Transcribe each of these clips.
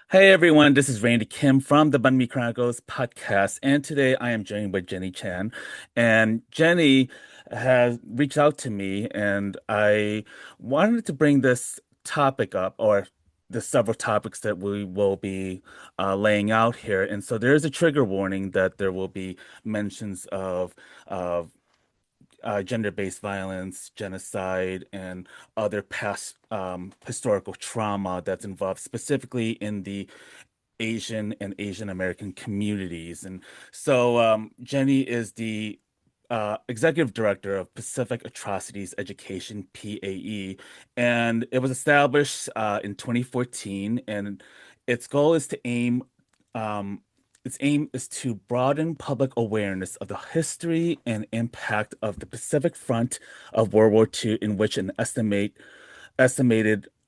Hey everyone, this is Randy Kim from the Banh Mi Chronicles podcast, and today I am joined by Jenny Chan. And Jenny has reached out to me, and I wanted to bring this topic up, or the several topics that we will be laying out here. And so there is a trigger warning that there will be mentions of gender-based violence, genocide, and other past historical trauma that's involved specifically in the Asian and Asian American communities. And so Jenny is the executive director of Pacific Atrocities Education, PAE, and it was established in 2014. And its goal is to um, its aim is to broaden public awareness of the history and impact of the Pacific Front of World War II, in which an estimated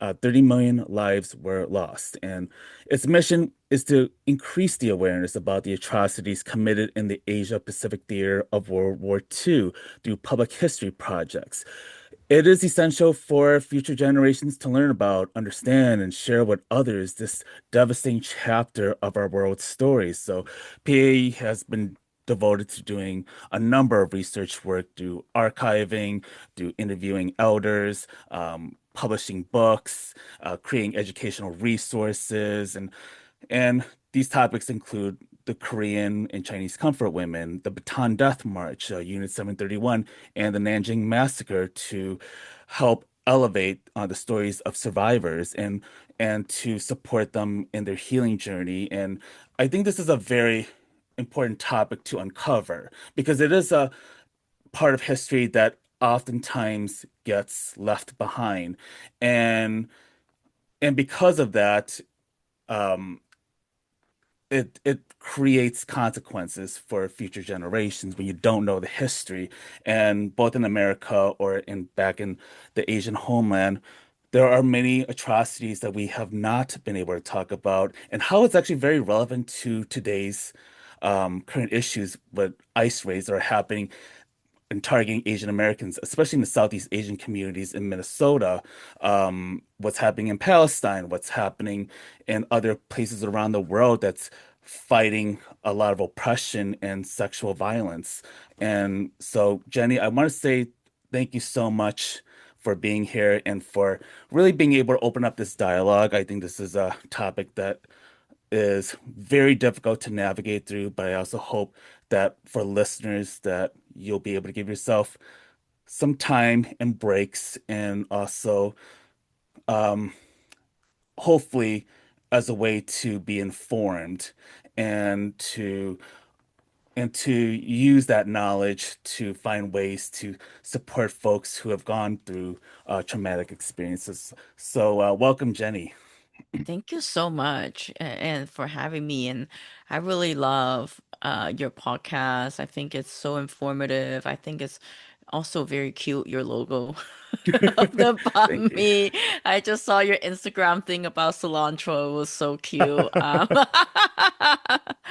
30 million lives were lost. And its mission is to increase the awareness about the atrocities committed in the Asia Pacific theater of World War II through public history projects. It is essential for future generations to learn about, understand, and share with others this devastating chapter of our world's story. So, PAE has been devoted to doing a number of research work through archiving, through interviewing elders, publishing books, creating educational resources, and these topics include the Korean and Chinese comfort women, the Bataan Death March, Unit 731, and the Nanking Massacre to help elevate the stories of survivors and to support them in their healing journey. And I think this is a very important topic to uncover because it is a part of history that oftentimes gets left behind. And and because of that, um, it creates consequences for future generations when you don't know the history. And both in America or in back in the Asian homeland, there are many atrocities that we have not been able to talk about, and how it's actually very relevant to today's current issues with ICE raids that are happening and targeting Asian Americans, especially in the Southeast Asian communities in Minnesota, what's happening in Palestine, what's happening in other places around the world that's fighting a lot of oppression and sexual violence. And so, Jenny, I want to say thank you so much for being here and for really being able to open up this dialogue. I think this is a topic that is very difficult to navigate through, but I also hope that for listeners that you'll be able to give yourself some time and breaks and also um, hopefully as a way to be informed and to use that knowledge to find ways to support folks who have gone through traumatic experiences. So welcome, Jenny. Thank you so much and for having me. And I really love your podcast. I think it's so informative. I think it's also very cute, your logo of the Thank banh you. mi. I just saw your Instagram thing about cilantro. It was so cute.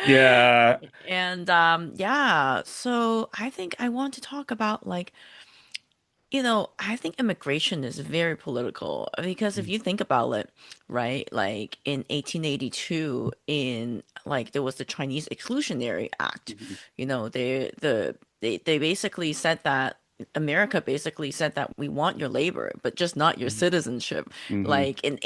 Yeah. And yeah, so I think I want to talk about I think immigration is very political because if you think about it, right, like in 1882, there was the Chinese Exclusionary Act. Mhm. They basically said that America basically said that we want your labor, but just not your Mhm. citizenship. Mhm. Like in the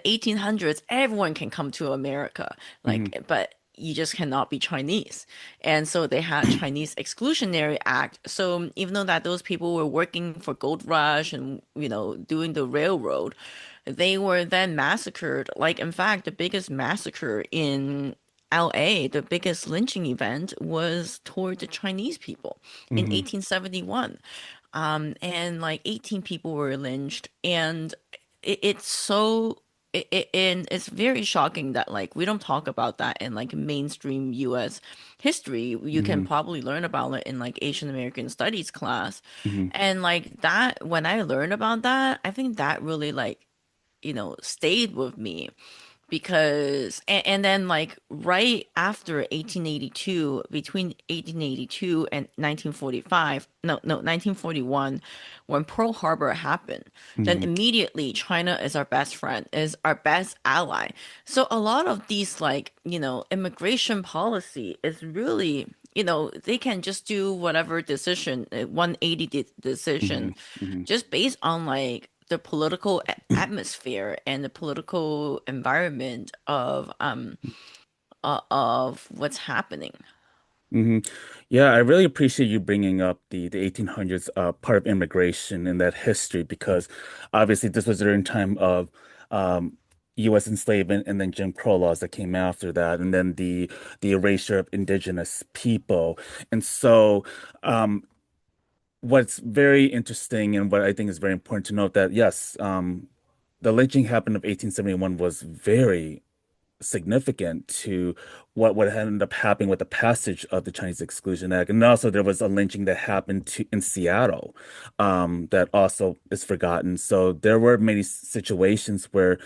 1800s, everyone can come to America, Mhm. but you just cannot be Chinese. And so they had Chinese Exclusionary Act. So even though that those people were working for Gold Rush and, doing the railroad, they were then massacred. Like, in fact, the biggest massacre in LA, the biggest lynching event was toward the Chinese people in Mhm. 1871. And like 18 people were lynched. And it's so and it's very shocking that like we don't talk about that in like mainstream US history. You can Mhm. probably learn about it in like Asian American studies class. Mhm. And like that, when I learned about that, I think that really stayed with me because and then like right after 1882, between 1882 and 1945, no 1941, when Pearl Harbor happened, then Hmm. immediately China is our best friend, is our best ally. So a lot of these, like, immigration policy is really, they can just do whatever decision, 180 Hmm. decision, Hmm. just based on like the political atmosphere and the political environment of what's happening. Hmm. Yeah, I really appreciate you bringing up the 1800s part of immigration and that history because obviously this was during time of um, U.S. enslavement and then Jim Crow laws that came after that, and then the erasure of indigenous people. And so, um, what's very interesting and what I think is very important to note that yes, the lynching happened of 1871 was very significant to what ended up happening with the passage of the Chinese Exclusion Act. And also there was a lynching that happened in Seattle that also is forgotten. So there were many situations where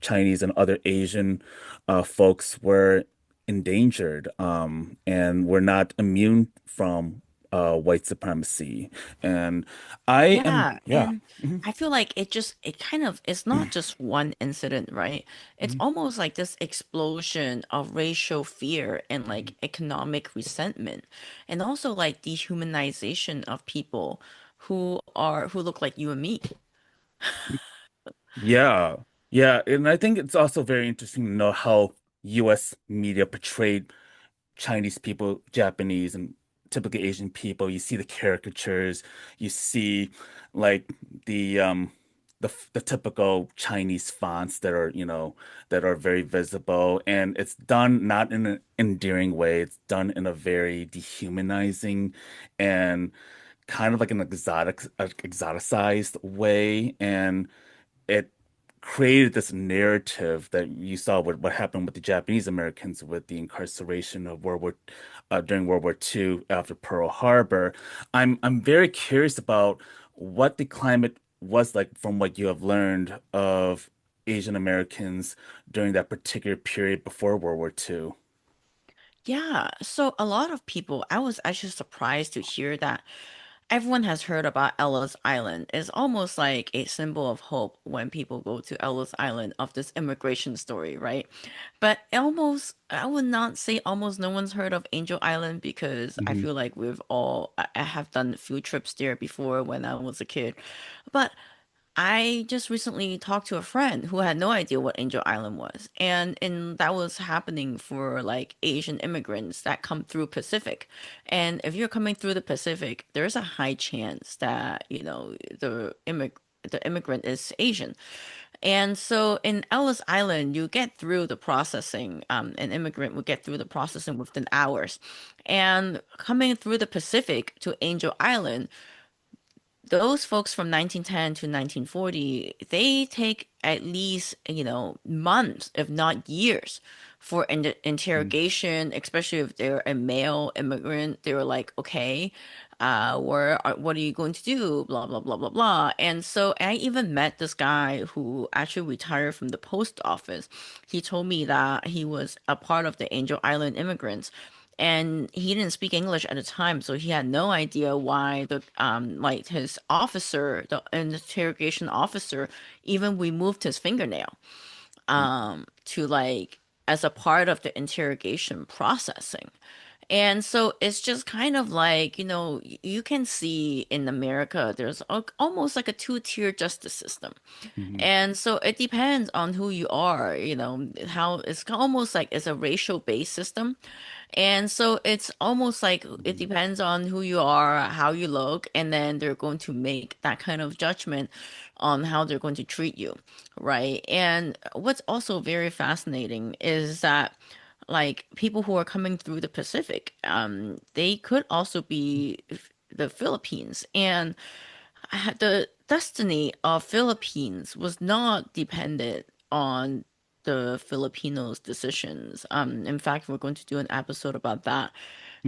Chinese and other Asian folks were endangered and were not immune from white supremacy. And I am, Yeah, yeah. and Mhm. I feel like it kind of, it's not just one incident, right? It's Mhm. almost like this explosion of racial fear and Mhm. like economic resentment, and also like dehumanization of people who look like you and me. Yeah. Yeah. And I think it's also very interesting to know how US media portrayed Chinese people, Japanese, and typically Asian people. You see the caricatures, you see like the the typical Chinese fonts that are, that are very visible. And it's done not in an endearing way. It's done in a very dehumanizing and kind of like an exoticized way. And it created this narrative that you saw what happened with the Japanese Americans with the incarceration of during World War II after Pearl Harbor. I'm very curious about what the climate was like from what you have learned of Asian Americans during that particular period before World War II. Yeah, so a lot of people, I was actually surprised to hear that everyone has heard about Ellis Island. It's almost like a symbol of hope when people go to Ellis Island of this immigration story, right? But almost, I would not say almost no one's heard of Angel Island because I Hmm. feel like I have done field trips there before when I was a kid. But I just recently talked to a friend who had no idea what Angel Island was. And that was happening for like Asian immigrants that come through Pacific. And if you're coming through the Pacific, there's a high chance that, the immigrant is Asian. And so in Ellis Island, you get through the processing, an immigrant would get through the processing within hours. And coming through the Pacific to Angel Island, those folks from 1910 to 1940, they take at least, months, if not years, for interrogation, especially if they're a male immigrant. They were like, okay, what are you going to do? Blah, blah, blah, blah, blah. And so I even met this guy who actually retired from the post office. He told me that he was a part of the Angel Island immigrants, and he didn't speak English at the time, so he had no idea why like his officer, the interrogation officer, even removed his fingernail to like as a part of the interrogation processing. And so it's just kind of like, you can see in America there's almost like a two-tier justice system. Hmm. And so it depends on who you are, how it's almost like it's a racial-based system. And so it's almost like it Hmm. depends on who you are, how you look, and then they're going to make that kind of judgment on how they're going to treat you, right? And what's also very fascinating is that like people who are coming through the Pacific, they could also be the Philippines. And the destiny of Philippines was not dependent on the Filipinos' decisions. In fact, we're going to do an episode about that.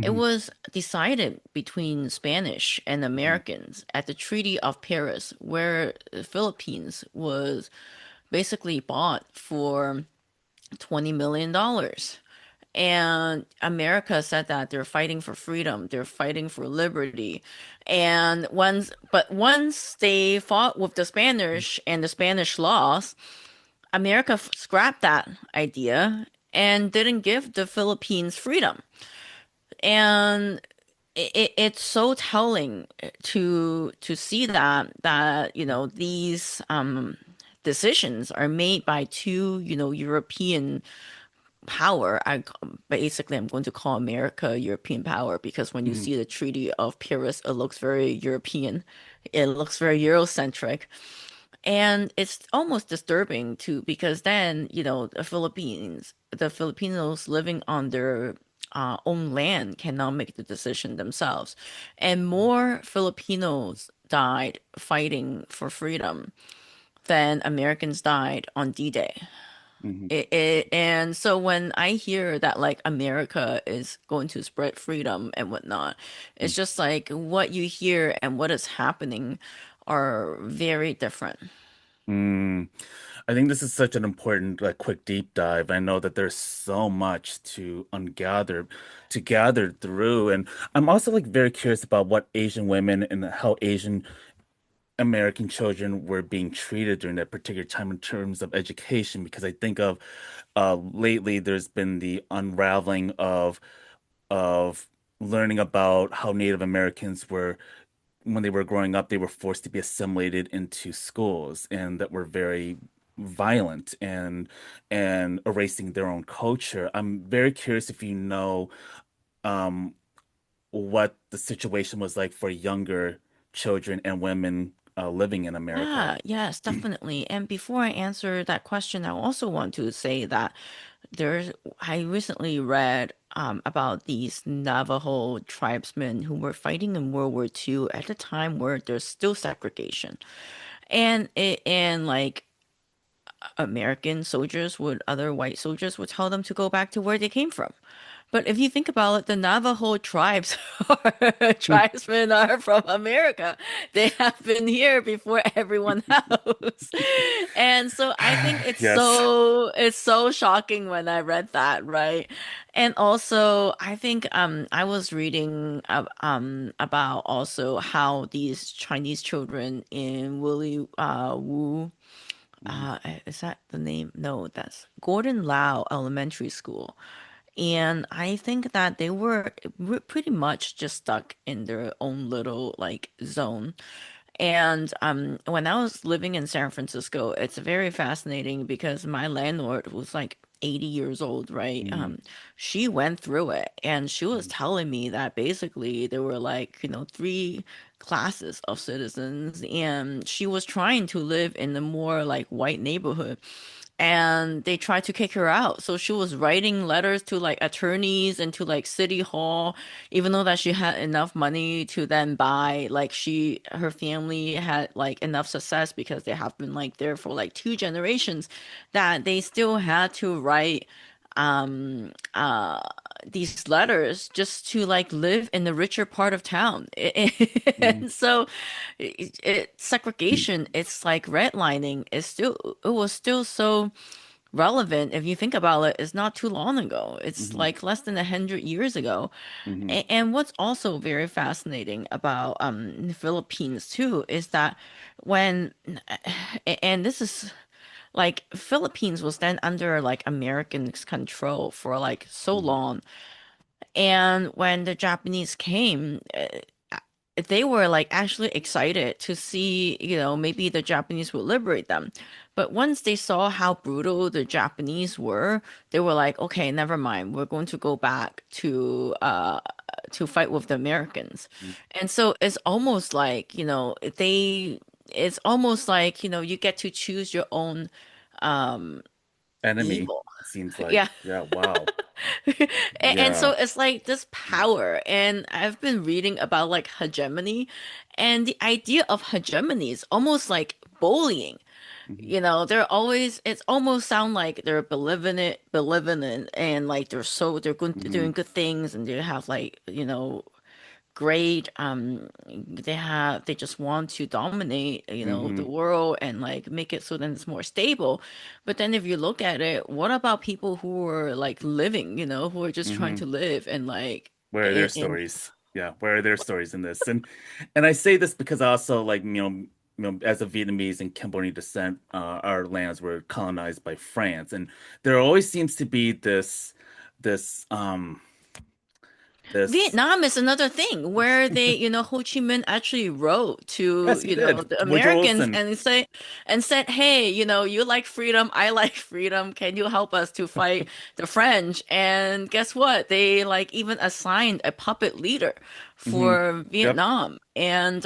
It Hmm. was decided between Spanish and Hmm. Americans at the Treaty of Paris, where the Philippines was basically bought for. $20 million. And America said that they're fighting for freedom, they're fighting for liberty. But once they fought with the Spanish and the Spanish lost, America scrapped that idea and didn't give the Philippines freedom. And it's so telling to see that these decisions are made by two European power. Basically, I'm going to call America European power because when you Mhm. see the Treaty of Paris, it looks very European. It looks very Eurocentric. And it's almost disturbing too, because then, the Filipinos living on their own land cannot make the decision themselves. And more Filipinos died fighting for freedom than Americans died on D-Day. Mhm. And so when I hear that like America is going to spread freedom and whatnot, it's Mhm. just like what you hear and what is happening are very different. Mm. I think this is such an important, like, quick deep dive. I know that there's so much to ungather, to gather through, and I'm also like very curious about what Asian women and how Asian American children were being treated during that particular time in terms of education. Because I think of lately, there's been the unraveling of learning about how Native Americans were when they were growing up, they were forced to be assimilated into schools and that were very violent and erasing their own culture. I'm very curious if you know um, what the situation was like for younger children and women living in America. Yeah, yes, definitely. And before I answer that question, I also want to say that there's I recently read about these Navajo tribesmen who were fighting in World War II at the time where there's still segregation. And like American soldiers would other white soldiers would tell them to go back to where they came from. But if you think about it, the Navajo tribes tribesmen are from America. They have been here before everyone else. And so I think it's Yes. so shocking when I read that, right? And also I think I was reading about also how these Chinese children in Willie Wu Mhm. is that the name? No, that's Gordon Lau Elementary School. And I think that they were pretty much just stuck in their own little like zone. And when I was living in San Francisco, it's very fascinating because my landlord was like 80 years old, right? Mhm. She went through it and she was Mhm. telling me that basically there were like, three classes of citizens, and she was trying to live in the more like white neighborhood, and they tried to kick her out. So she was writing letters to like attorneys and to like city hall, even though that she had enough money to then buy, like her family had like enough success because they have been like there for like two generations, that they still had to write um uh these letters just to like live in the richer part of town. Mhm. And so segregation, it's like redlining, it was still so relevant. If you think about it, it's not too long ago. It's Mhm. like less than 100 years ago. Mhm. And what's also very fascinating about the Philippines too is that when and this is like Philippines was then under like American control for like so Mhm. long. And when the Japanese came, they were like actually excited to see, maybe the Japanese would liberate them. But once they saw how brutal the Japanese were, they were like, okay, never mind. We're going to go back to fight with the Americans. Mhm. And so it's almost like, you get to choose your own um Enemy, evil. it seems Yeah. like. Yeah, wow. And Yeah. so it's like this Mhm. power, and I've been reading about like hegemony, and the idea of hegemony is almost like bullying. Mhm. It's almost sound like they're benevolent, and like they're doing Mhm. good things, and they have like, great. They just want to dominate, Hmm. the world and like make it so that it's more stable. But then if you look at it, what about people who are like living, who are just trying Hmm. to live and like Where are their in stories? Yeah, where are their stories in this? And I say this because I also like as a Vietnamese and Cambodian descent, our lands were colonized by France, and there always seems to be this this Vietnam is another thing where Ho Chi Minh actually wrote to, yes, he did. the Woodrow Americans Wilson. and said, hey, you like freedom, I like freedom. Can you help us to fight the French? And guess what? They like even assigned a puppet leader Hmm. for Yep. Vietnam. And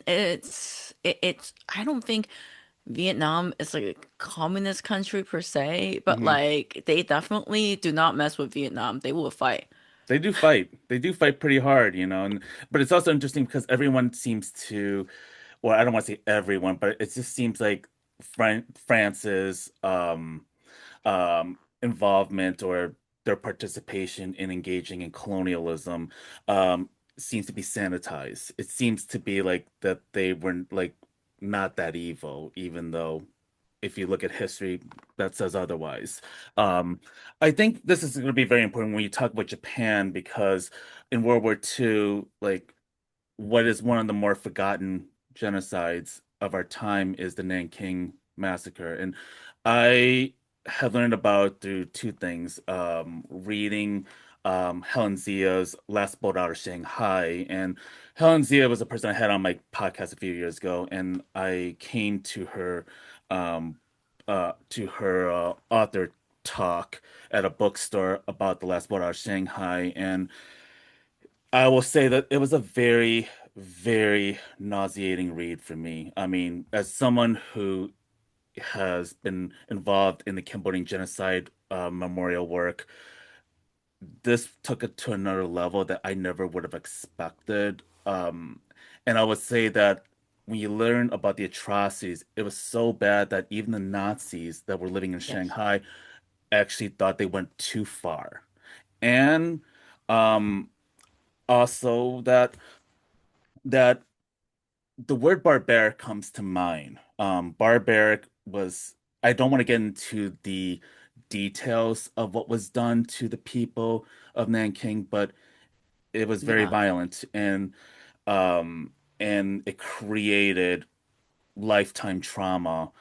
it's I don't think Vietnam is like a communist country per se, but Hmm. like they definitely do not mess with Vietnam. They will fight. They do fight. They do fight pretty hard, and but it's also interesting because everyone seems to, well, I don't want to say everyone, but it just seems like France's involvement or their participation in engaging in colonialism um, seems to be sanitized. It seems to be like that they were like not that evil, even though if you look at history, that says otherwise. Um, I think this is going to be very important when you talk about Japan because in World War II, like what is one of the more forgotten genocides of our time is the Nanking Massacre. And I have learned about through two things, reading Helen Zia's Last Boat Out of Shanghai. And Helen Zia was a person I had on my podcast a few years ago, and I came um, to her author talk at a bookstore about the Last Boat Out of Shanghai. And I will say that it was a very, very nauseating read for me. I mean, as someone who has been involved in the Cambodian genocide memorial work, this took it to another level that I never would have expected. And I would say that when you learn about the atrocities, it was so bad that even the Nazis that were living in Yes. Shanghai actually thought they went too far. And um, also that the word barbaric comes to mind. Barbaric was, I don't want to get into the details of what was done to the people of Nanking, but it was very Yeah. violent um, and it created lifetime trauma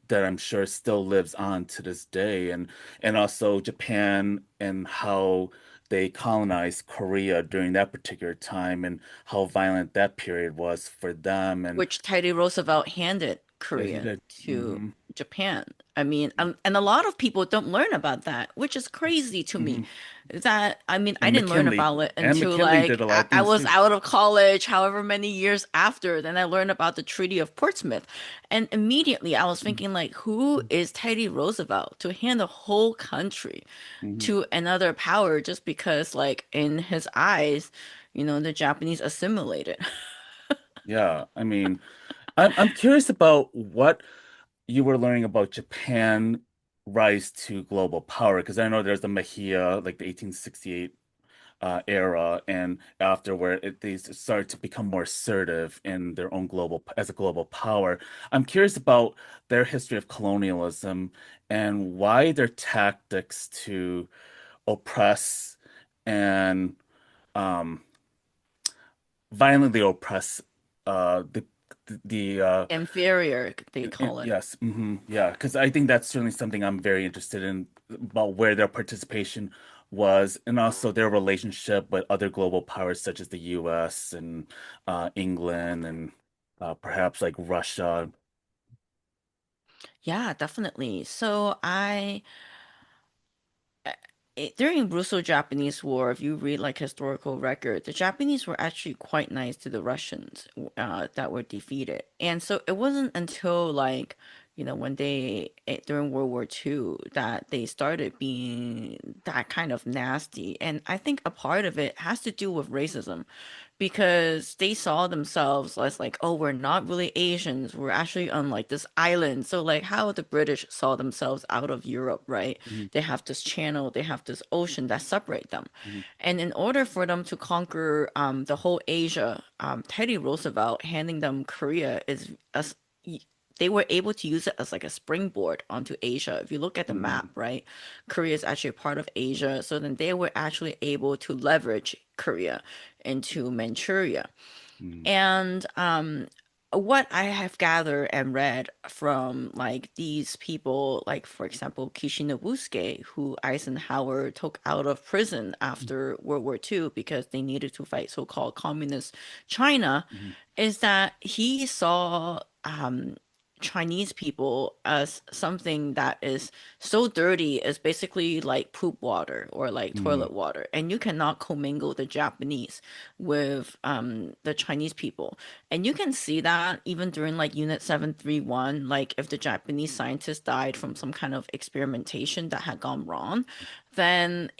that I'm sure still lives on to this day, and also Japan and how they colonized Korea during that particular time and how violent that period was for them. And Which Teddy Roosevelt handed yes, he Korea did. to Hmm. Japan. I mean, and a lot of people don't learn about that, which is crazy to me. Hmm. I And didn't learn McKinley about it and until McKinley did like a lot of I things was too. out of college, however many years after. Then I learned about the Treaty of Portsmouth. And immediately I was thinking like, who is Teddy Roosevelt to hand a whole country Hmm. to another power just because like in his eyes, the Japanese assimilated. Yeah, I mean, I'm curious about what you were learning about Japan rise to global power because I know there's the Mejia, like the 1868 era, and after where they started to become more assertive in their own as a global power. I'm curious about their history of colonialism and why their tactics to oppress and um, violently oppress the Inferior, they call it. yes, yeah, because I think that's certainly something I'm very interested in about where their participation was, and also their relationship with other global powers such as the U.S. and England and perhaps like Russia. Yeah, definitely. During Russo-Japanese War, if you read like historical record, the Japanese were actually quite nice to the Russians that were defeated. And so it wasn't until like when during World War II, that they started being that kind of nasty. And I think a part of it has to do with racism because they saw themselves as like, oh, we're not really Asians. We're actually on like this island. So like how the British saw themselves out of Europe, right? Mhm. They have this channel, they have this ocean that separate them. Mhm. And in order for them to conquer the whole Asia, Teddy Roosevelt handing them Korea is as they were able to use it as like a springboard onto Asia. If you look at the map, Mhm. right, Korea is actually a part of Asia. So then they were actually able to leverage Korea into Manchuria. Mhm. And what I have gathered and read from like these people, like for example, Kishinobusuke, who Eisenhower took out of prison after World War II because they needed to fight so-called communist China, Mhm. is that he saw Chinese people as something that is so dirty, it's basically like poop water or like Mhm. toilet water, and you cannot commingle the Japanese with the Chinese people. And you can see that even during like Unit 731, like if the Japanese scientist died from some kind of experimentation that had gone wrong, then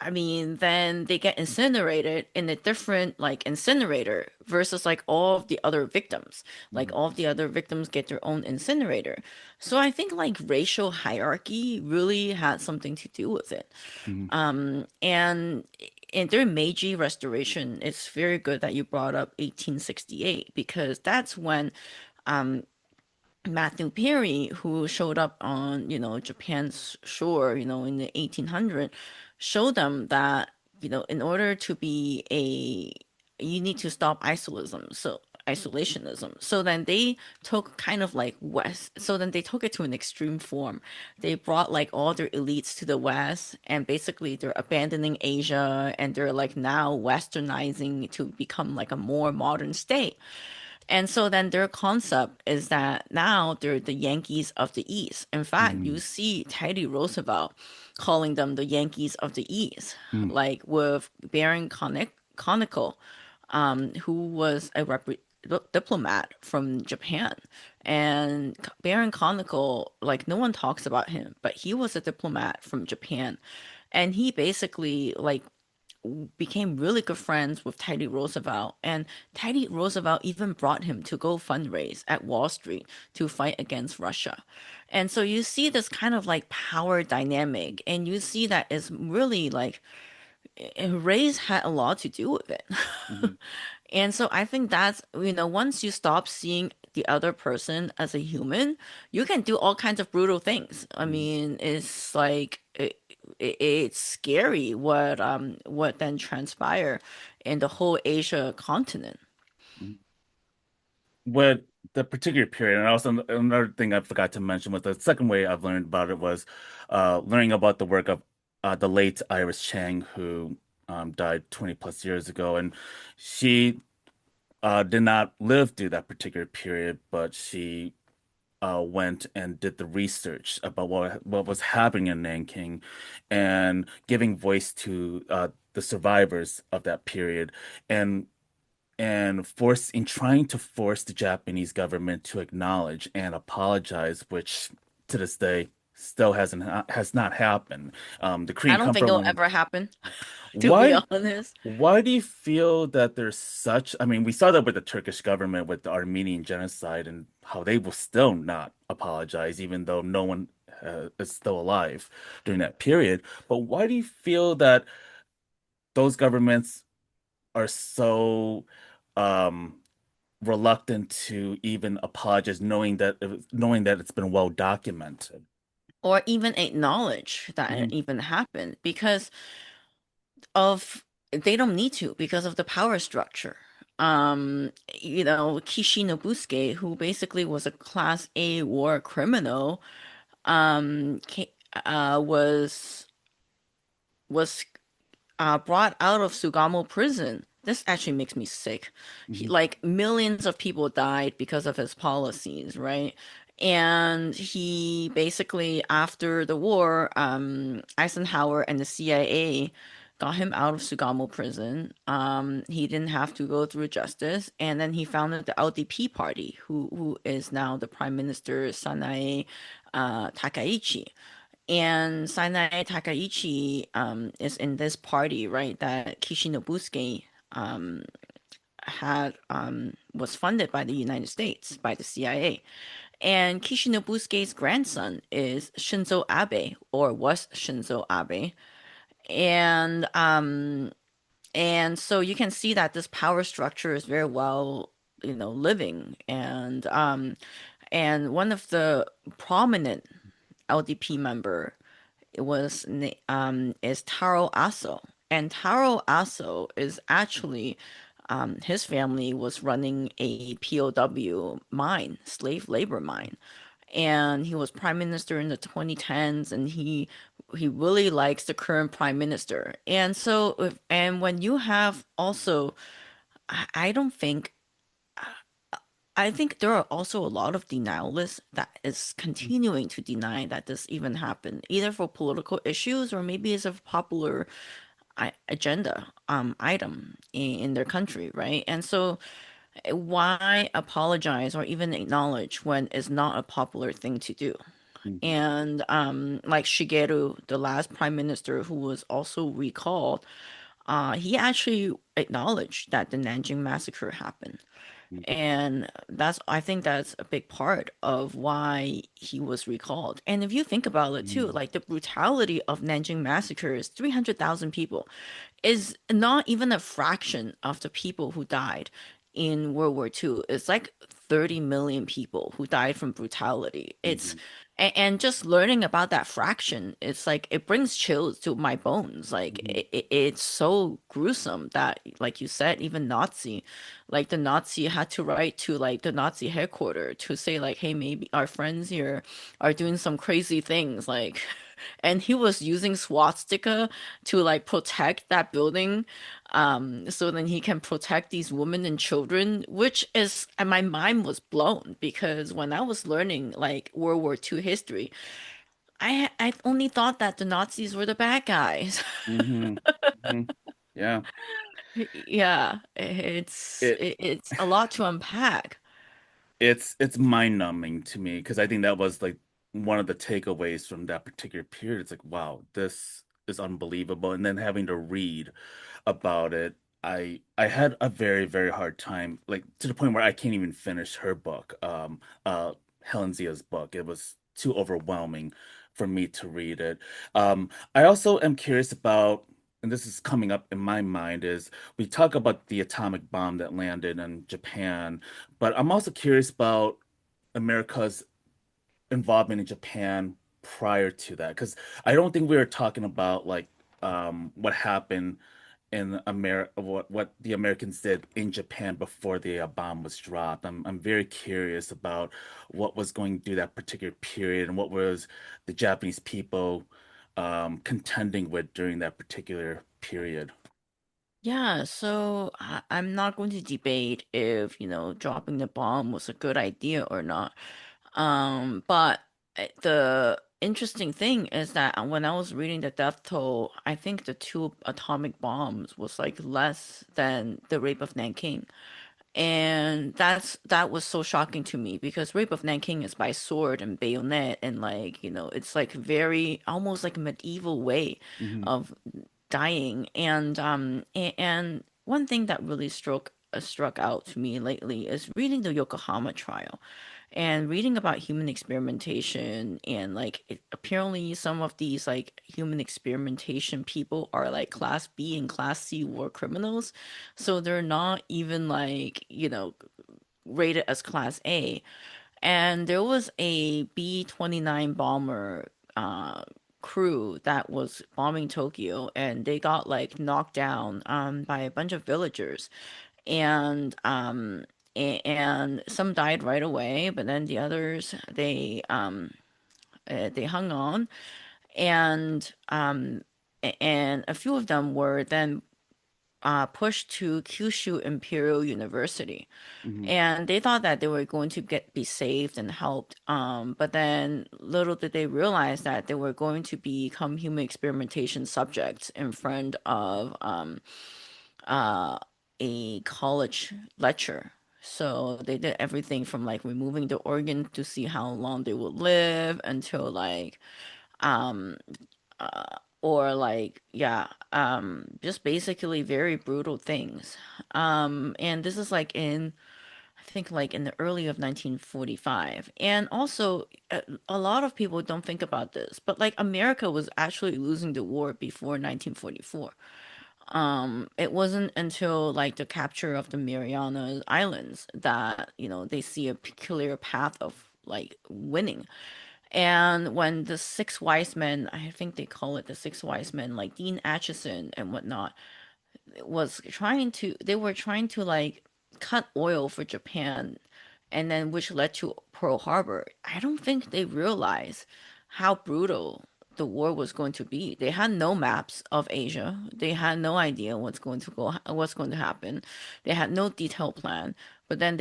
then they get incinerated in a different like incinerator versus like all of the other victims. Like Mhm. all of the other victims get their own incinerator. So I think like racial hierarchy really had something to do with it. Mhm. And in during Meiji Restoration, it's very good that you brought up 1868 because that's when um Matthew Perry, who showed up on, Japan's shore, in the 1800s, showed them that, in order to be you need to stop isolationism. So then they took kind of like West, so then they took it to an extreme form. They brought like all their elites to the West, and basically they're abandoning Asia and they're like now westernizing to become like a more modern state. And so then their concept is that now they're the Yankees of the East. In fact, you Mhm. see Teddy Roosevelt calling them the Yankees of the East, Mhm. like with Conical, who was a diplomat from Japan. And Baron Conical, like no one talks about him, but he was a diplomat from Japan. And he basically like became really good friends with Teddy Roosevelt, and Teddy Roosevelt even brought him to go fundraise at Wall Street to fight against Russia. And so you see this kind of like power dynamic, and you see that it's really like race had a lot to do with it. Mhm. And so I think that's, once you stop seeing the other person as a human, you can do all kinds of brutal things. I Mhm. mean, it's like it's scary what then transpire in the whole Asia continent. Mhm. What the particular period, and also another thing I forgot to mention was the second way I've learned about it was learning about the work of the late Iris Chang, who died 20 plus years ago, and she did not live through that particular period, but she went and did the research about what was happening in Nanking and giving voice to the survivors of that period and trying to force the Japanese government to acknowledge and apologize, which to this day still has not happened. The I Korean don't think Comfort it'll Line. ever happen, to be Why honest. why do you feel that there's such, I mean, we saw that with the Turkish government with the Armenian genocide and how they will still not apologize, even though no one is still alive during that period. But why do you feel that those governments are so um, reluctant to even apologize, knowing that it's been well documented? Or even acknowledge that it Mhm. even happened because of they don't need to because of the power structure. Kishi Nobusuke, who basically was a class A war criminal, ca was brought out of Sugamo prison. This actually makes me sick. Mhm. Like millions of people died because of his policies, right? And he basically, after the war, Eisenhower and the CIA got him out of Sugamo prison. He didn't have to go through justice, and then he founded the LDP party, who is now the Prime Minister Sanae Takaichi. And Sanae Takaichi is in this party, right? That Kishi Nobusuke had was funded by the United States by the CIA. And Kishi Nobusuke's grandson is Shinzo Abe, or was Shinzo Abe. And so you can see that this power structure is very well, living. And one of the prominent LDP member is Taro Aso. And Taro Aso is actually his family was running a POW mine, slave labor mine, and he was prime minister in the 2010s, and he really likes the current prime minister. And so and when you have also, I don't think, I think there are also a lot of denialists that is continuing to deny that this even happened, either for political issues or maybe as a popular agenda item in their country, right? And so why apologize or even acknowledge when it's not a popular thing to do? Mhm. And like Shigeru, the last prime minister who was also recalled, he actually acknowledged that the Nanjing massacre happened. And I think that's a big part of why he was recalled. And if you think about it too, Mhm. like the brutality of Nanjing massacre is 300,000 people is not even a fraction of the people who died in World War II. It's like 30 million people who died from brutality. Mhm. And just learning about that fraction, it's like it brings chills to my bones. Like Mhm. it's so gruesome that, like you said, even the Nazi had to write to like the Nazi headquarters to say like, hey, maybe our friends here are doing some crazy things, like, and he was using swastika to like protect that building, so then he can protect these women and children, which is, and my mind was blown because when I was learning like World War II history, I only thought that the Nazis were the bad guys. Mhm. Mhm. Yeah. Yeah, It it's a lot to unpack. it's mind-numbing to me because I think that was like one of the takeaways from that particular period. It's like, wow, this is unbelievable. And then having to read about it, I had a very, very hard time, like to the point where I can't even finish her book, Helen Zia's book. It was too overwhelming for me to read it. I also am curious about, and this is coming up in my mind, is we talk about the atomic bomb that landed in Japan, but I'm also curious about America's involvement in Japan prior to that, because I don't think we were talking about like what happened in America, what the Americans did in Japan before the bomb was dropped. I'm very curious about what was going through that particular period and what was the Japanese people contending with during that particular period. Yeah, so I'm not going to debate if, dropping the bomb was a good idea or not. But the interesting thing is that when I was reading the death toll, I think the two atomic bombs was like less than the rape of Nanking. And that was so shocking to me because rape of Nanking is by sword and bayonet, and like, it's like very almost like a medieval way Hmm. of dying. And one thing that really struck out to me lately is reading the Yokohama trial and reading about human experimentation, and like apparently some of these like human experimentation people are like class B and class C war criminals, so they're not even like, rated as class A. And there was a B-29 bomber crew that was bombing Tokyo, and they got like knocked down by a bunch of villagers, and and some died right away, but then the others, they hung on, and and a few of them were then pushed to Kyushu Imperial University, Hmm. and they thought that they were going to get be saved and helped. But then little did they realize that they were going to become human experimentation subjects in front of uh, a college lecture. So they did everything from like removing the organ to see how long they would live until like um or like yeah just basically very brutal things. And this is like in I think like in the early of 1945. And also a lot of people don't think about this, but like America was actually losing the war before 1944. It wasn't until like the capture of the Mariana Islands that, they see a clear path of like winning. And when the six wise men, I think they call it the six wise men, like Dean Acheson and whatnot, they were trying to like cut oil for Japan, and then which led to Pearl Harbor. I don't think they realized how brutal the war was going to be. They had no maps of Asia. They had no idea what's going to happen. They had no detailed plan. But then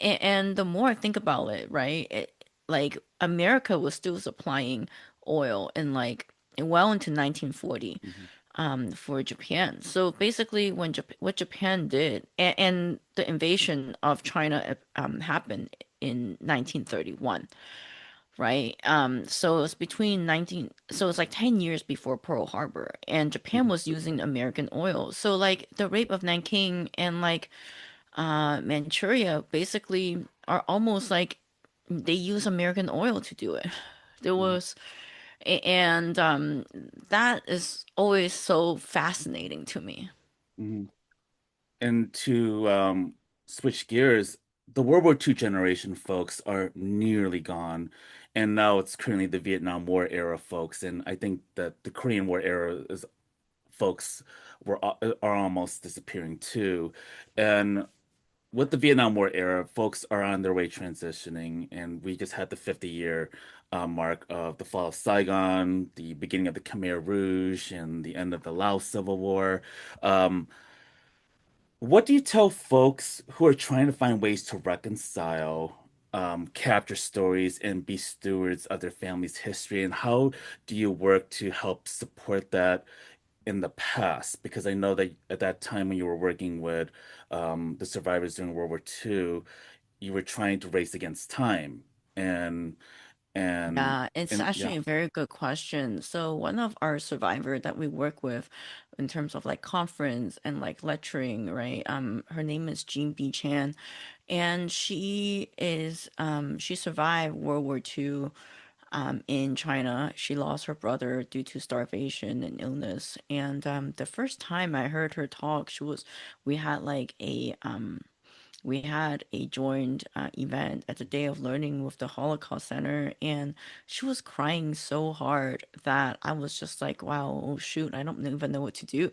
and the more I think about it, right? Like America was still supplying oil in like well into 1940 Hmm. for Japan. So basically, what Japan did, and the invasion of China happened in 1931, right? So it's like 10 years before Pearl Harbor, and Japan Hmm. was using American oil. So like the rape of Nanking and like Manchuria basically are almost like they use American oil to do it. There was and that is always so fascinating to me. Hmm. And to switch gears, the World War II generation folks are nearly gone. And now it's currently the Vietnam War era folks. And I think that the Korean War era is folks are almost disappearing too. And with the Vietnam War era, folks are on their way transitioning, and we just had the 50-year mark of the fall of Saigon, the beginning of the Khmer Rouge, and the end of the Laos Civil War. Um, what do you tell folks who are trying to find ways to reconcile, capture stories, and be stewards of their family's history? And how do you work to help support that in the past? Because I know that at that time when you were working with the survivors during World War II, you were trying to race against time, and and Yeah, it's and yeah. actually a very good question. So one of our survivor that we work with in terms of like conference and like lecturing, right? Her name is Jean B. Chan, and she survived World War II in China. She lost her brother due to starvation and illness. And the first time I heard her talk, we had like we had a joined event at the Day of Learning with the Holocaust Center, and she was crying so hard that I was just like, wow, oh shoot, I don't even know what to do.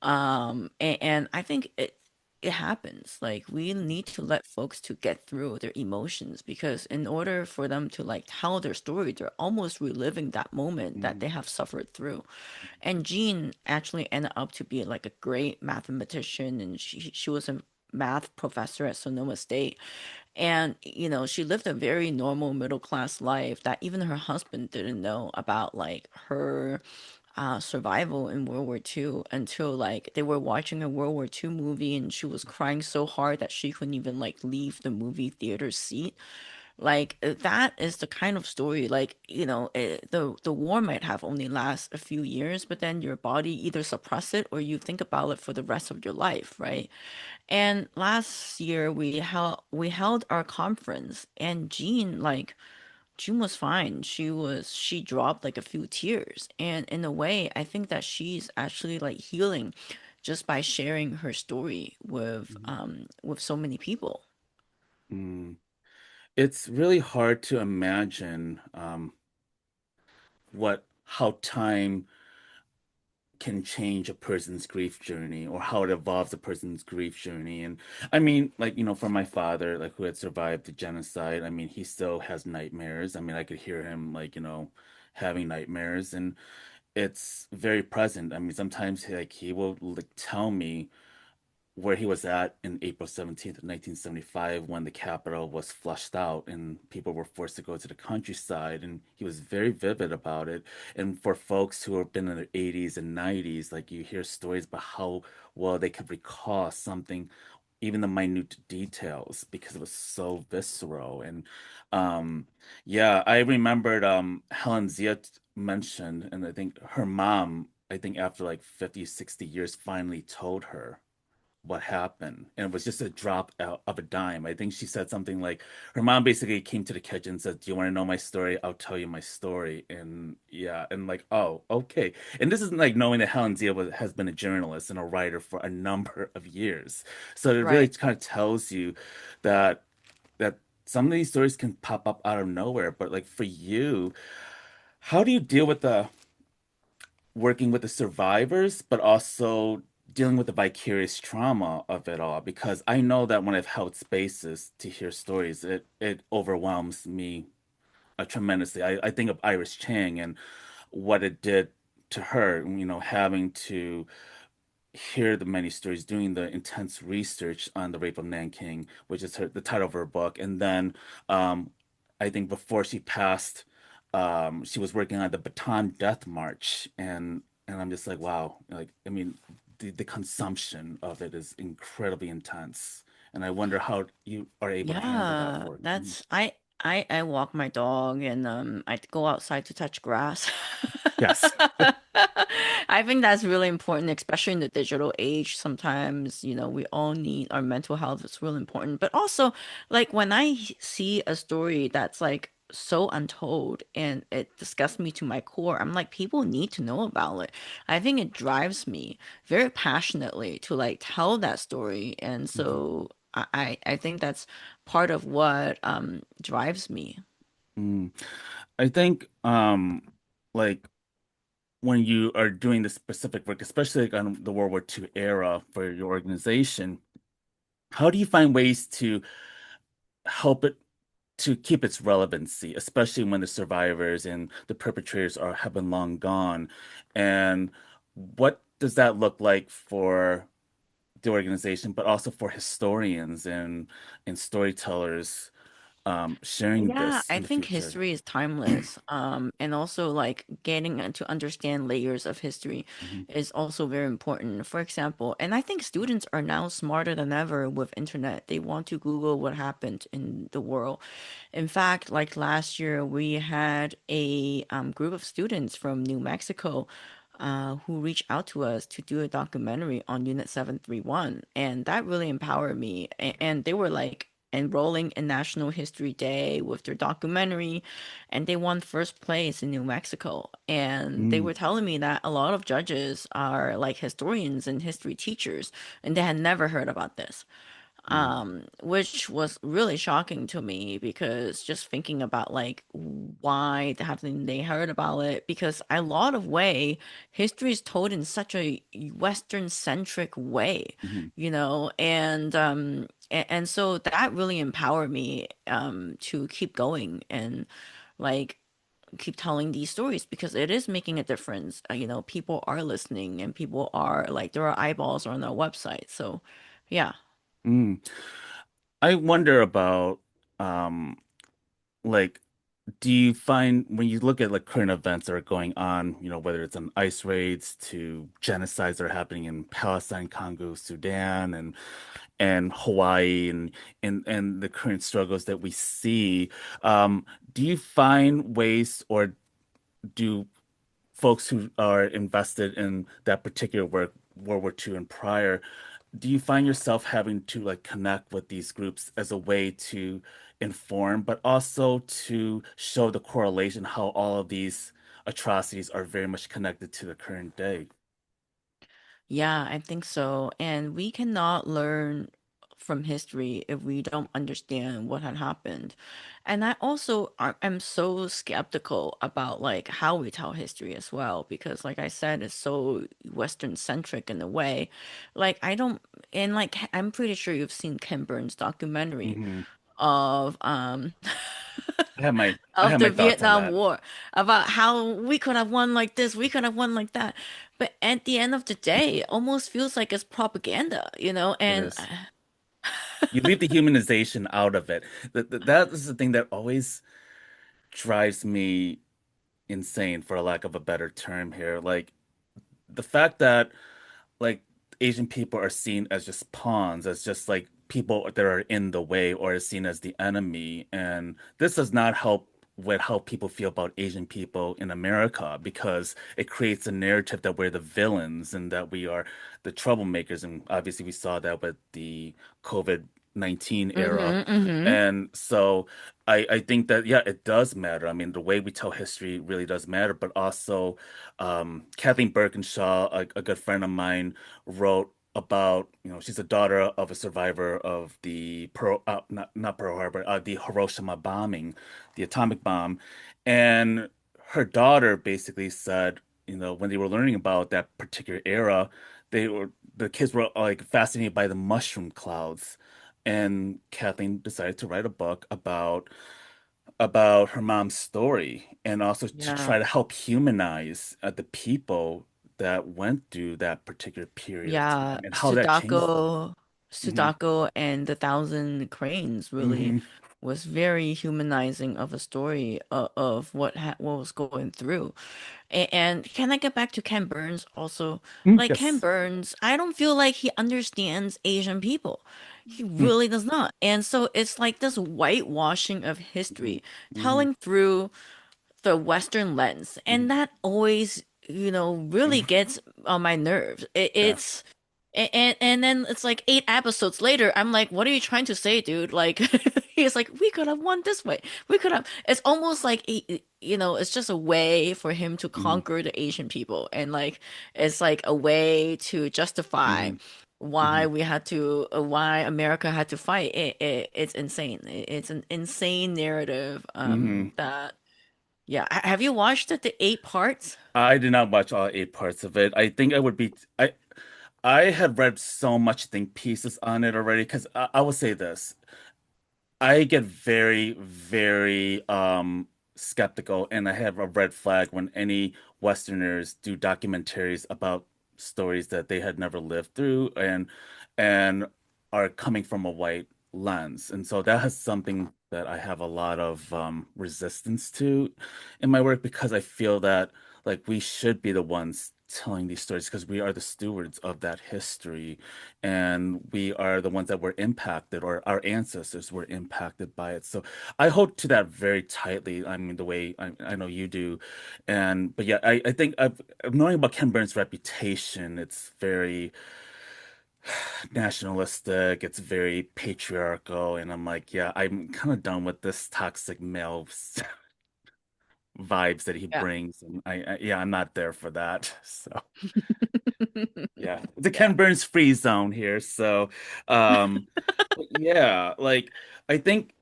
And I think it happens. Like we need to let folks to get through their emotions because in order for them to like tell their story, they're almost reliving that moment that Mhm. they have suffered through. And Jean actually ended up to be like a great mathematician, and she was a math professor at Sonoma State. And, she lived a very normal middle class life that even her husband didn't know about, like her survival in World War II until like they were watching a World War II movie and she was crying so hard that she couldn't even like leave the movie theater seat. Like that is the kind of story like the war might have only last a few years, but then your body either suppress it or you think about it for the rest of your life, right? And last year we held our conference, and Jean was fine. She dropped like a few tears, and in a way I think that she's actually like healing just by sharing her story Mhm. with so many people. Mm. It's really hard to imagine what how time can change a person's grief journey or how it evolves a person's grief journey. And I mean, like, for my father, like who had survived the genocide, I mean, he still has nightmares. I mean, I could hear him like, having nightmares. it's very present. I mean, sometimes like he will like tell me where he was at in April 17th, 1975, when the capital was flushed out and people were forced to go to the countryside. And he was very vivid about it. And for folks who have been in their 80s and 90s, like you hear stories about how well they could recall something, even the minute details, because it was so visceral. And um, yeah, I remembered Helen Zia mentioned, and I think her mom, I think after like 50, 60 years, finally told her what happened, and it was just a drop out of a dime. I think she said something like her mom basically came to the kitchen and said, "Do you want to know my story? I'll tell you my story." And yeah, and like, oh, okay. And this isn't like knowing that Helen Zia has been a journalist and a writer for a number of years, so it really Right. kind of tells you that that some of these stories can pop up out of nowhere. But like for you, how do you deal with the working with the survivors, but also dealing with the vicarious trauma of it all? Because I know that when I've held spaces to hear stories, it overwhelms me tremendously. I think of Iris Chang and what it did to her, having to hear the many stories, doing the intense research on the rape of Nanking, which is the title of her book. And then I think before she passed, she was working on the Bataan Death March. And I'm just like, wow, like, I mean, the consumption of it is incredibly intense. And I wonder how you are able to handle that Yeah, work. Mhm. that's I walk my dog and I go outside to touch grass. Yes. I think that's really important, especially in the digital age. Sometimes, we all need our mental health. It's really important. But also, like when see a story that's like so untold and it disgusts me to my core, I'm like, people need to know about it. I think it drives me very passionately to like tell that story. And Mhm. so I think that's part of what drives me. Mm. I think like when you are doing this specific work, especially like on the World War II era for your organization, how do you find ways to help it to keep its relevancy, especially when the survivors and the perpetrators are have been long gone? And what does that look like for the organization, but also for historians and storytellers sharing Yeah, this I in the think future? history is timeless. And also like getting to understand layers of history Mhm. is also very important. For example, and I think students are now smarter than ever with internet. They want to Google what happened in the world. In fact, like last year, we had a group of students from New Mexico who reached out to us to do a documentary on Unit 731. And that really empowered me. And they were like enrolling in National History Day with their documentary, and they won first place in New Mexico. And they Mm, were telling me that a lot of judges are like historians and history teachers, and they had never heard about this, mm, which was really shocking to me because just thinking about like why haven't they heard about it? Because a lot of way history is told in such a Western centric way, mhm, and so that really empowered me to keep going and like keep telling these stories because it is making a difference. People are listening and people are like there are eyeballs on our website. So, yeah. mm. I wonder about um like do you find when you look at like current events that are going on, whether it's on ice raids to genocides that are happening in Palestine, Congo, Sudan, and Hawaii, and the current struggles that we see, do you find ways, or do folks who are invested in that particular work, World War II and prior, do you find yourself having to like connect with these groups as a way to inform, but also to show the correlation how all of these atrocities are very much connected to the current day? Yeah, I think so. And we cannot learn from history if we don't understand what had happened. And I also am so skeptical about like how we tell history as well, because like I said, it's so Western centric in a way. Like I don't, and like I'm pretty sure you've seen Ken Burns' documentary Hmm. of I of have the my thoughts on Vietnam that. War about how we could have won like this, we could have won like that. But at the end of the day, it almost feels like it's propaganda, you know? It And is. You leave the humanization out of it. That is the thing that always drives me insane, for a lack of a better term here. Like the fact that like Asian people are seen as just pawns, as just like people that are in the way or is seen as the enemy. And this does not help with how people feel about Asian people in America because it creates a narrative that we're the villains and that we are the troublemakers. And obviously we saw that with the COVID-19 era. mm-hmm. And so I think that yeah, it does matter. I mean, the way we tell history really does matter, but also Kathleen Birkinshaw, a good friend of mine, wrote about, she's a daughter of a survivor of the not Pearl Harbor, the Hiroshima bombing, the atomic bomb, and her daughter basically said, when they were learning about that particular era, the kids were like fascinated by the mushroom clouds, and Kathleen decided to write a book about her mom's story and also to Yeah. try to help humanize the people that went through that particular period of Yeah, time and how that changed them. Hmm Sudako and the Thousand Cranes really hmm was very humanizing of a story of what was going through. And can I get back to Ken Burns also? Like Ken Yes. Burns, I don't feel like he understands Asian people. He Mm-hmm. really does not. And so it's like this whitewashing of history, telling through the Western lens, hmm and that always, really hmm gets on my nerves. Yeah. And then it's like 8 episodes later, I'm like, what are you trying to say, dude? Like, he's like, we could have won this way. We could have. It's almost like, it's just a way for him to hmm conquer the Asian people, and like, it's like a way to justify hmm hmm why America had to fight. It's insane. It's an insane narrative. hmm That yeah. Have you watched it, the 8 parts? I did not watch all 8 parts of it. I think I would be I had read so much think pieces on it already because I will say this. I get very, very skeptical, and I have a red flag when any Westerners do documentaries about stories that they had never lived through and are coming from a white lens. And so that is something that I have a lot of resistance to in my work because I feel that like we should be the ones telling these stories because we are the stewards of that history and we are the ones that were impacted or our ancestors were impacted by it. So I hold to that very tightly. I mean, the way I know you do. But yeah, I think knowing about Ken Burns' reputation, it's very nationalistic, it's very patriarchal. And I'm like, yeah, I'm kind of done with this toxic male vibes that he Yeah. brings. And yeah, I'm not there for that. So. Yeah, the Yeah. Ken Burns free zone here. So, um, but yeah, like I think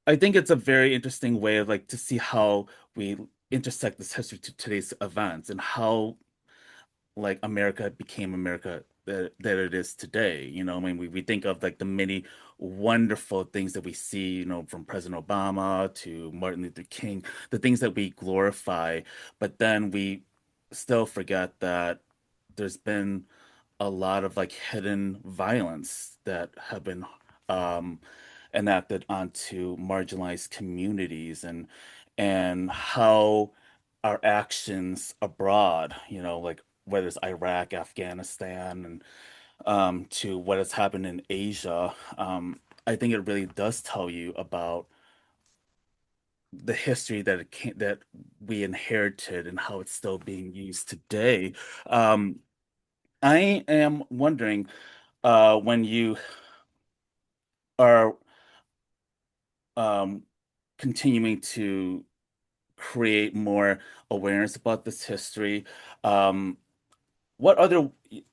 I think it's a very interesting way of like to see how we intersect this history to today's events and how like America became America that it is today. I mean, we think of like the many wonderful things that we see, from President Obama to Martin Luther King, the things that we glorify, but then we still forget that there's been a lot of like hidden violence that have been um, enacted onto marginalized communities and how our actions abroad, like whether it's Iraq, Afghanistan, and to what has happened in Asia, I think it really does tell you about the history that we inherited and how it's still being used today. Um, I am wondering, when you are um, continuing to create more awareness about this history, um, what other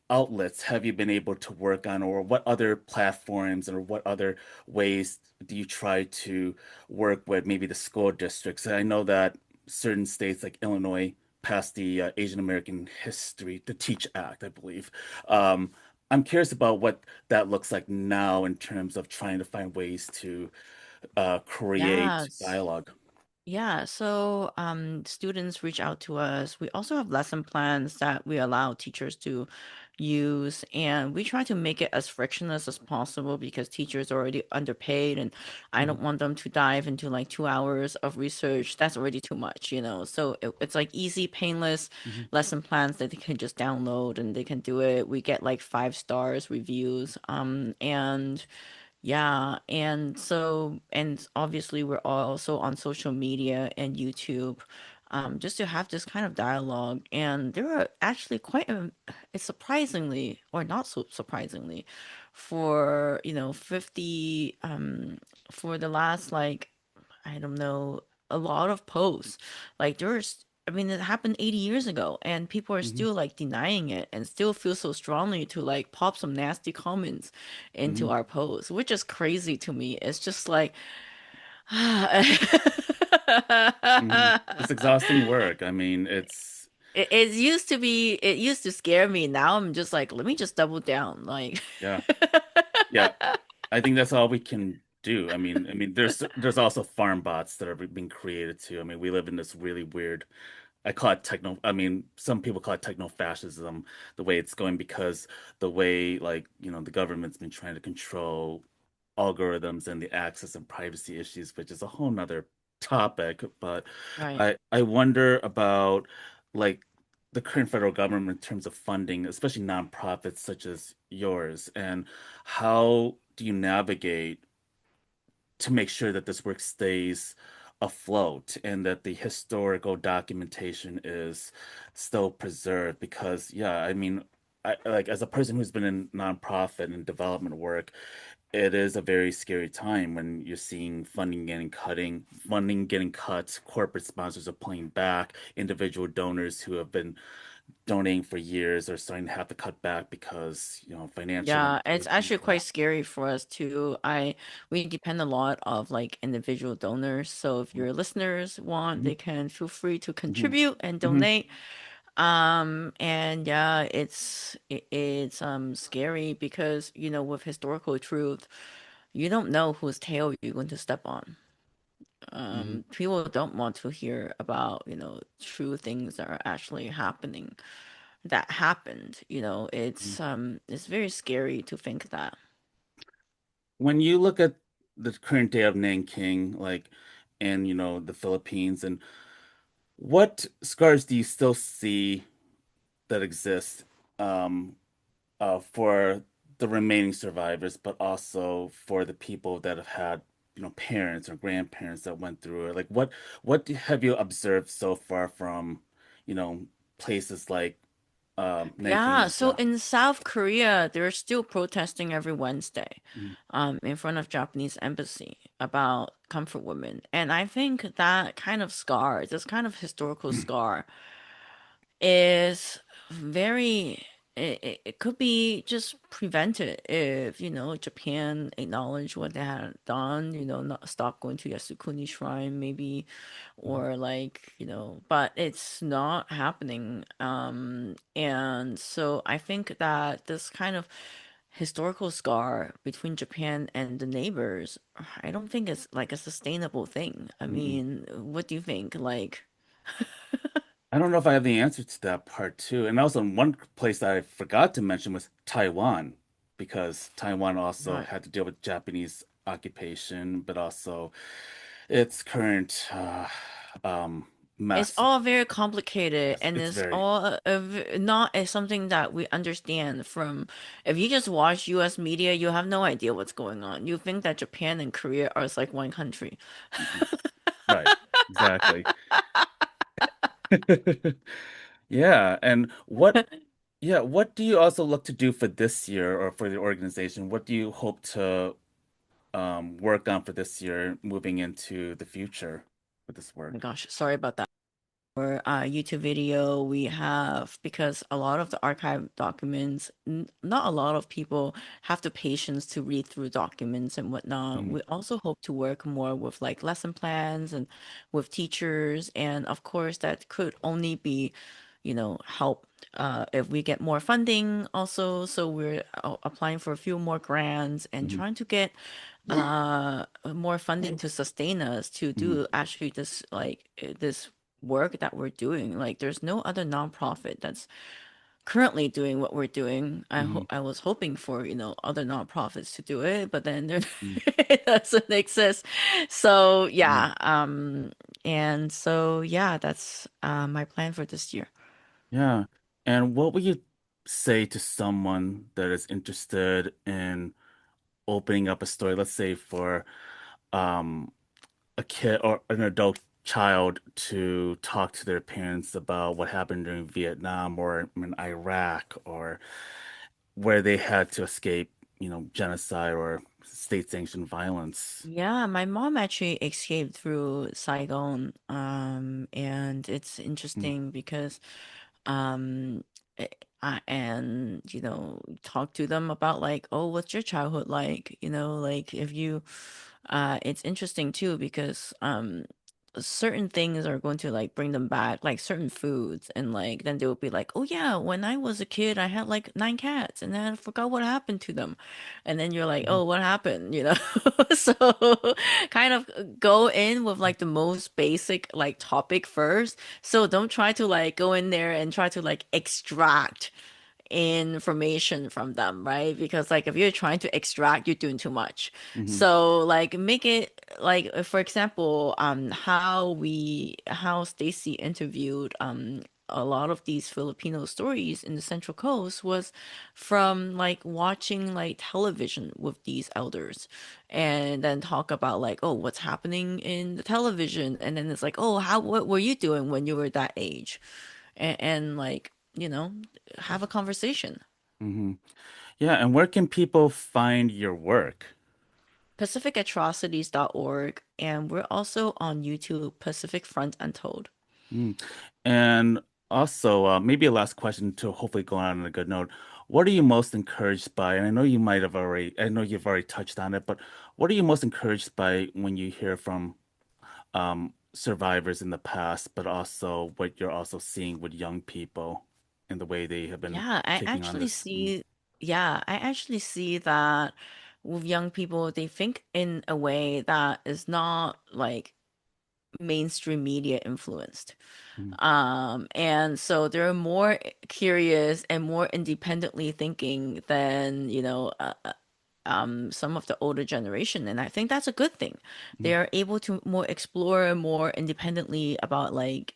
outlets have you been able to work on, or what other platforms, or what other ways do you try to work with maybe the school districts? I know that certain states like Illinois passed the Asian American History to Teach Act, I believe. Um, I'm curious about what that looks like now in terms of trying to find ways to create Yes. dialogue. Yeah, so students reach out to us. We also have lesson plans that we allow teachers to use, and we try to make it as frictionless as possible because teachers are already underpaid, and I Mhm, don't want them to dive into like 2 hours of research. That's already too much, you know. So it's like easy, painless mhm, lesson plans that they can just download and they can do it. We get like 5 stars reviews, and yeah, and so, and obviously we're also on social media and YouTube, just to have this kind of dialogue. And there are actually it's surprisingly, or not so surprisingly, for, 50, for the last like I don't know, a lot of posts. Like I mean, it happened 80 years ago, and people are mhm, still like denying it and still feel so strongly to like pop some nasty comments into mhm, our posts, which is crazy to me. It's just like, mhm. It's exhausting work. I mean, it's it used to scare me. Now I'm just like, let me just double down. Like, yeah, yeah. I think that's all we can do. I mean, there's also farm bots that are being created too. I mean, we live in this really weird. I call it techno. I mean, some people call it techno fascism, the way it's going because the way like the government's been trying to control algorithms and the access and privacy issues, which is a whole nother topic. But right. I wonder about like the current federal government in terms of funding, especially nonprofits such as yours, and how do you navigate to make sure that this work stays afloat and that the historical documentation is still preserved? Because yeah, I mean, I like as a person who's been in nonprofit and development work, it is a very scary time when you're seeing funding getting cut, corporate sponsors are pulling back, individual donors who have been donating for years are starting to have to cut back because, financial Yeah, it's limitations. actually Yeah. quite scary for us too. We depend a lot of like individual donors. So if your listeners want, Hmm. they can feel free to Hmm. contribute and Hmm. donate. And yeah, it's scary because, with historical truth, you don't know whose tail you're going to step on. Hmm. People don't want to hear about, true things that are actually happening that happened. It's very scary to think that. When you look at the current day of Nanking, like, and the Philippines, and what scars do you still see that exist um, for the remaining survivors, but also for the people that have had, parents or grandparents that went through it? Like, what have you observed so far from, you know, places like Nanking Yeah, and so stuff? in South Korea, they're still protesting every Wednesday, Mhm. in front of Japanese embassy about comfort women. And I think that kind of scar, this kind of historical scar, is very it could be just prevented if Japan acknowledged what they had done, not stop going to Yasukuni Shrine maybe, or like, but it's not happening, and so I think that this kind of historical scar between Japan and the neighbors, I don't think it's like a sustainable thing. I Mm-mm. mean, what do you think? Like, I don't know if I have the answer to that part too. And also, one place that I forgot to mention was Taiwan, because Taiwan also right. had to deal with Japanese occupation, but also its current It's mess. all very complicated Yes, and it's it's very. all not as something that we understand from if you just watch US media, you have no idea what's going on. You think that Japan and Korea are like one country. Mhm. Right, exactly. Yeah, and what do you also look to do for this year or for the organization? What do you hope to work on for this year, moving into the future with this Oh my work? gosh, sorry about that. For YouTube video, we have because a lot of the archive documents, not a lot of people have the patience to read through documents and whatnot. Mhm. We also hope to work more with like lesson plans and with teachers, and of course that could only be, help if we get more funding also. So we're applying for a few more grants and Mhm. trying to get more funding to sustain us to Hmm. do actually this work that we're doing. Like there's no other nonprofit that's currently doing what we're doing. Hmm. I was hoping for, other nonprofits to do it, but then there Hmm. it doesn't exist. So Hmm. yeah, and so yeah, that's my plan for this year. Yeah. And what would you say to someone that is interested in opening up a story, let's say for um, a kid or an adult child to talk to their parents about what happened during Vietnam or in Iraq or where they had to escape, genocide or state-sanctioned violence. Yeah, my mom actually escaped through Saigon, and it's Mm, interesting because um eh, and talk to them about like, oh, what's your childhood like, like if you it's interesting too because certain things are going to like bring them back, like certain foods, and like then they will be like, oh yeah, when I was a kid I had like 9 cats and then I forgot what happened to them, and then you're like, mhm, oh, what happened, so kind of go in with like the most basic like topic first, so don't try to like go in there and try to like extract information from them, right? Because like if you're trying to extract, you're doing too much. mhm, So like make it like for example, how Stacy interviewed a lot of these Filipino stories in the Central Coast was from like watching like television with these elders and then talk about like, oh, what's happening in the television, and then it's like, oh, what were you doing when you were that age, and like, have a conversation. mhm. Yeah, and where can people find your work? PacificAtrocities.org, and we're also on YouTube, Pacific Front Untold. Mm. And also, maybe a last question to hopefully go on a good note. What are you most encouraged by? And I know you've already touched on it, but what are you most encouraged by when you hear from survivors in the past, but also what you're also seeing with young people and the way they have been Yeah, I taking on actually this? Mm, see, yeah, I actually see that with young people, they think in a way that is not like mainstream media influenced. mm, And so they're more curious and more independently thinking than, some of the older generation, and I think that's a good thing. mm, They are able to more explore more independently about like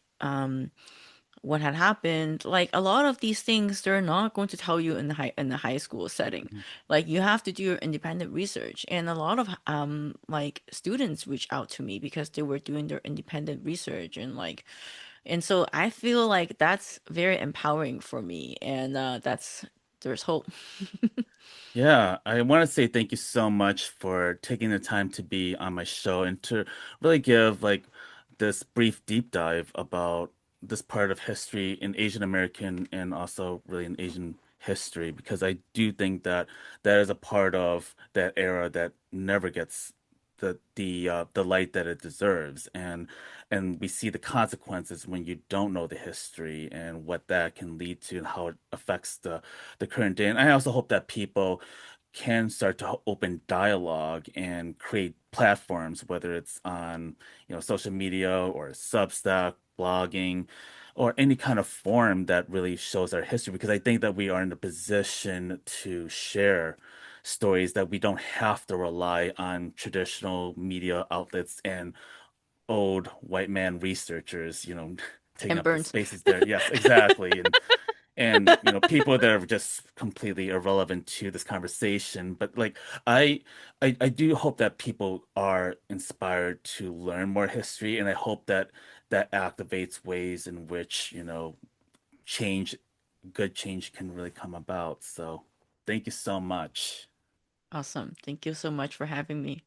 what had happened. Like a lot of these things, they're not going to tell you in the high school setting. mm. Like you have to do your independent research, and a lot of like students reach out to me because they were doing their independent research, and so I feel like that's very empowering for me, and that's there's hope. Yeah, I want to say thank you so much for taking the time to be on my show and to really give like this brief deep dive about this part of history in Asian American and also really in Asian history because I do think that that is a part of that era that never gets the light that it deserves and we see the consequences when you don't know the history and what that can lead to and how it affects the current day. And I also hope that people can start to open dialogue and create platforms, whether it's on, social media or Substack, blogging, or any kind of forum that really shows our history. Because I think that we are in a position to share stories that we don't have to rely on traditional media outlets and old white man researchers, taking And up the burnt. spaces there. Yes, exactly. And people that are just completely irrelevant to this conversation. But like I, I do hope that people are inspired to learn more history, and I hope that that activates ways in which, change, good change can really come about. So thank you so much. Awesome. Thank you so much for having me.